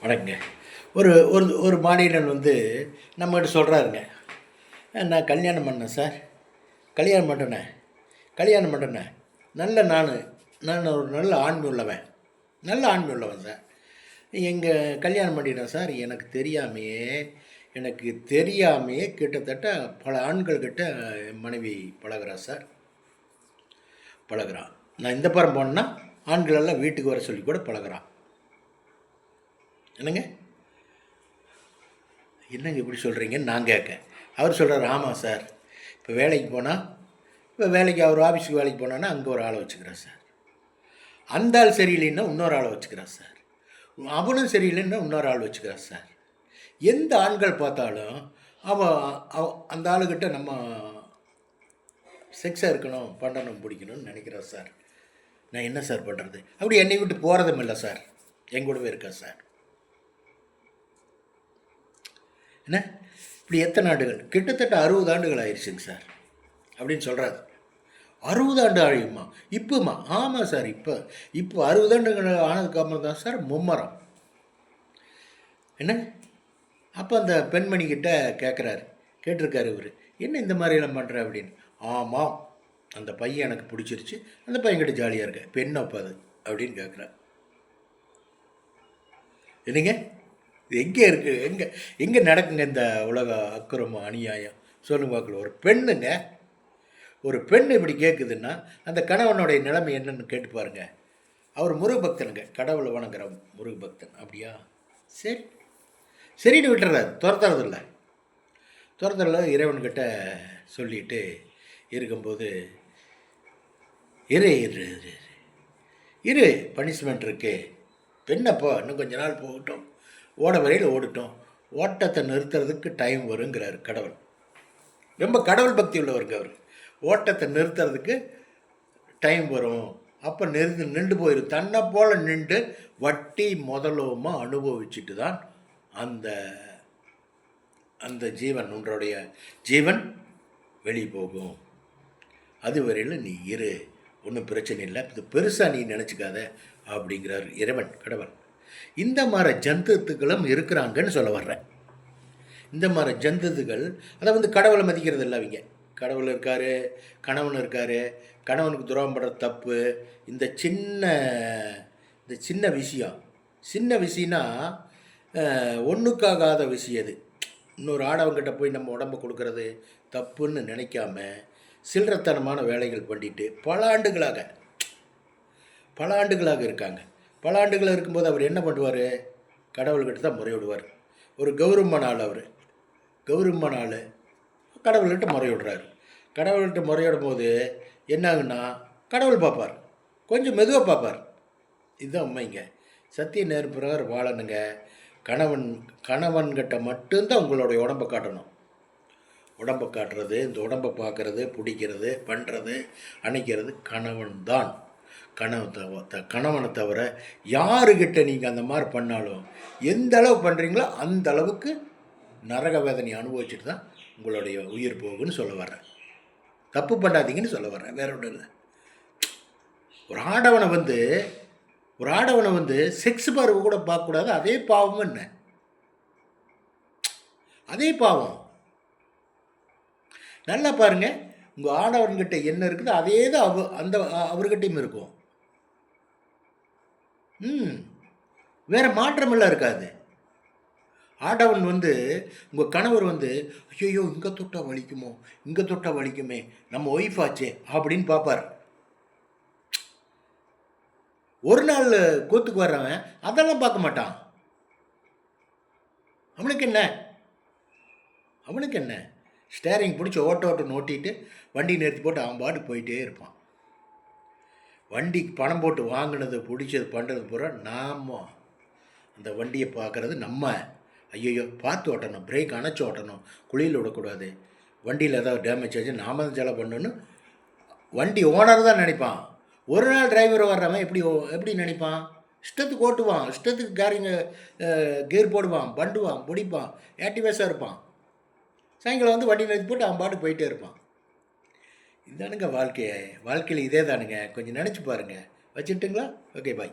வணக்கங்க. ஒரு ஒரு ஒரு மாநிலன் வந்து நம்மகிட்ட சொல்கிறாருங்க, நான் கல்யாணம் பண்ணேன் சார், கல்யாணம் பண்ணுறேனே கல்யாணம் பண்ணுறேனே நல்ல நான் ஒரு நல்ல ஆண்மை உள்ளவன், நல்ல ஆண்மை உள்ளவன் சார். கல்யாணம் பண்ணிட்டேன் சார். எனக்கு தெரியாமையே கிட்டத்தட்ட பல ஆண்கள்கிட்ட என் மனைவி பழகிறா சார், பழகிறான். நான் இந்த புறம் போனேன்னா ஆண்களெல்லாம் வீட்டுக்கு வர சொல்லி கூட பழகிறான். என்னங்க என்னங்க இப்படி சொல்கிறீங்கன்னு நான் கேட்க, அவர் சொல்கிறார், ஆமாம் சார். இப்போ வேலைக்கு அவர் ஆஃபீஸுக்கு வேலைக்கு போனான்னா அங்கே ஒரு ஆளை வச்சுக்கிறார் சார். அந்த ஆள் சரியில்லைன்னா இன்னொரு ஆளை வச்சுக்கிறார் சார். அவனும் சரியில்லைன்னா இன்னொரு ஆள் வச்சுக்கிறார் சார். எந்த ஆண்கள் பார்த்தாலும் அந்த ஆளுக்கிட்ட நம்ம செக்ஸாக இருக்கணும், பண்ணணும், பிடிக்கணும்னு நினைக்கிறார் சார். நான் என்ன சார் பண்ணுறது? அப்படி என்னை விட்டு போகிறதும் இல்லை சார், எங்கூடவே இருக்கா சார். என்ன இப்படி எத்தனை ஆண்டுகள்? கிட்டத்தட்ட 60 ஆண்டுகள் ஆயிடுச்சுங்க சார் அப்படின்னு சொல்கிறாரு. 60 ஆண்டு ஆழியுமா? இப்போமா? ஆமாம் சார். இப்போ 60 ஆண்டுகள் ஆனதுக்கப்புறம் தான் சார் மும்மரம். என்ன அப்போ அந்த பெண்மணிக்கிட்ட கேட்டிருக்காரு இவர், என்ன இந்த மாதிரியெல்லாம் பண்ணுற அப்படின்னு. ஆமாம், அந்த பையன் எனக்கு பிடிச்சிருச்சு, அந்த பையன்கிட்ட ஜாலியாக இருக்க, பெண் ஒப்பாது அப்படின்னு கேட்குறார். என்னங்க இது எங்கே இருக்குது? எங்கே நடக்குங்க இந்த உலக அக்கிரமம், அநியாயம்? சொல்லுங்க பார்க்கல. ஒரு பெண் இப்படி கேட்குதுன்னா அந்த கணவனுடைய நிலைமை என்னன்னு கேட்டு பாருங்க. அவர் முருகபக்தனுங்க, கடவுளை வணங்குற முருகபக்தன். அப்படியா? சரின்னு விட்டுறாரு, துரத்துறதில்ல. இறைவன்கிட்ட சொல்லிட்டு இருக்கும்போது, இரு பனிஷ்மெண்ட் இருக்கு, பெண்ணப்போ இன்னும் கொஞ்ச நாள் போகட்டும், ஓட வரையில் ஓடட்டும், ஓட்டத்தை நிறுத்துறதுக்கு டைம் வருங்கிறார் கடவுள். ரொம்ப கடவுள் பக்தி உள்ளவருங்க அவர். ஓட்டத்தை நிறுத்துறதுக்கு டைம் வரும், அப்போ நின்று போயிடும். தன்னை போல் நின்று வட்டி முதலுமா அனுபவிச்சுட்டு தான் அந்த ஜீவன், உன்னுடைய ஜீவன் வெளியே போகும். அது வரையில் நீ இரு, ஒன்றும் பிரச்சனை இல்லை, இது பெருசாக நீ நினச்சிக்காத அப்படிங்கிறார் இறைவன், கடவுள். இந்த மாதிரி ஜந்துக்களும் இருக்கிறாங்கன்னு சொல்ல வர்றேன். இந்த மாதிரி ஜந்துக்கள் அதை வந்து கடவுளை மதிக்கிறது இல்லை. அவங்க கடவுள் இருக்கார், கணவன் இருக்கார், கணவனுக்கு துரோகம் பண்ணுற தப்பு. இந்த சின்ன விஷயம்னா ஒன்றுக்காகாத விஷயம். அது இன்னொரு ஆடவங்கிட்ட போய் நம்ம உடம்பை கொடுக்கறது தப்புன்னு நினைக்காம சில்லறத்தனமான வேலைகள் பண்ணிட்டு பல ஆண்டுகளாக இருக்காங்க. பல ஆண்டுகளாக இருக்கும்போது அவர் என்ன பண்ணுவார்? கடவுள்கிட்ட தான் முறையிடுவார். ஒரு கௌரவமான ஆள் கடவுள்கிட்ட முறையிடுறாரு. கடவுள்கிட்ட முறையிடும் போது என்னாகுன்னா, கடவுள் பார்ப்பார், கொஞ்சம் மெதுவாக பார்ப்பார். இதுதான் உண்மைங்க. சத்திய நேர்பிரகாரம் வாழணுங்க. கணவன்கிட்ட மட்டும்தான் உங்களுடைய உடம்பை காட்டணும். உடம்பை காட்டுறது, இந்த உடம்பை பார்க்குறது, பிடிக்கிறது, பண்ணுறது, அணைக்கிறது கணவன் தான். கணவனை தவிர யாருக்கிட்ட நீங்கள் அந்த மாதிரி பண்ணாலும், எந்த அளவு பண்ணுறீங்களோ அந்த அளவுக்கு நரக வேதனை அனுபவிச்சுட்டு தான் உங்களுடைய உயிர் போகுன்னு சொல்ல வர்றேன். தப்பு பண்ணாதீங்கன்னு சொல்ல வர்றேன், வேற ஒன்றும் இல்லை. ஒரு ஆடவனை வந்து செக்ஸ் பார்வை கூட பார்க்கக்கூடாது. அதே பாவம் என்ன? அதே பாவம். நல்லா பாருங்கள், உங்கள் ஆடவன்கிட்ட என்ன இருக்குது அதே தான் அவர்கிட்டையும் இருக்கும். வேறு மாற்றமெல்லாம் இருக்காது. ஆடவன் வந்து உங்கள் கணவர் வந்து ஐயோ இங்கே தொட்டால் வலிக்குமே, நம்ம ஒய்ஃப் ஆச்சே அப்படின்னு பார்ப்பார். ஒரு நாள் கூத்துக்கு வர்றவன் அதெல்லாம் பார்க்க மாட்டான். அவனுக்கு என்ன ஸ்டேரிங் பிடிச்சி ஓட்டோன்னு ஓட்டிட்டு வண்டி நிறுத்தி போட்டு அவன் பாட்டுக்கு போயிட்டே இருப்பான். வண்டிக்கு பணம் போட்டு வாங்கினது பிடிச்சது பண்ணுறது பூரா நாம் அந்த வண்டியை பார்க்குறது. நம்ம ஐயோ பார்த்து ஓட்டணும், பிரேக் அணைச்சி ஓட்டணும், குழியில் விடக்கூடாது, வண்டியில் ஏதாவது டேமேஜ் ஆச்சு நாம தான் செலவு பண்ணணும்னு வண்டி ஓனர் தான் நினைப்பான். ஒரு நாள் டிரைவர் வர்றவன் எப்படி நினைப்பான்? இஷ்டத்துக்கு ஓட்டுவான், இஷ்டத்துக்கு கியர் போடுவான், பண்டுவான், பிடிப்பான், ஆக்டிவேஸாக இருப்பான். சாயங்காலம் வந்து வண்டி நிறுத்தி போட்டு அவன் பாட்டு போயிட்டே இருப்பான். இதுதானுங்க வாழ்க்கையில் இதே தானுங்க. கொஞ்சம் நினச்சி பாருங்கள். வச்சுட்டுங்களா? ஓகே, பாய்.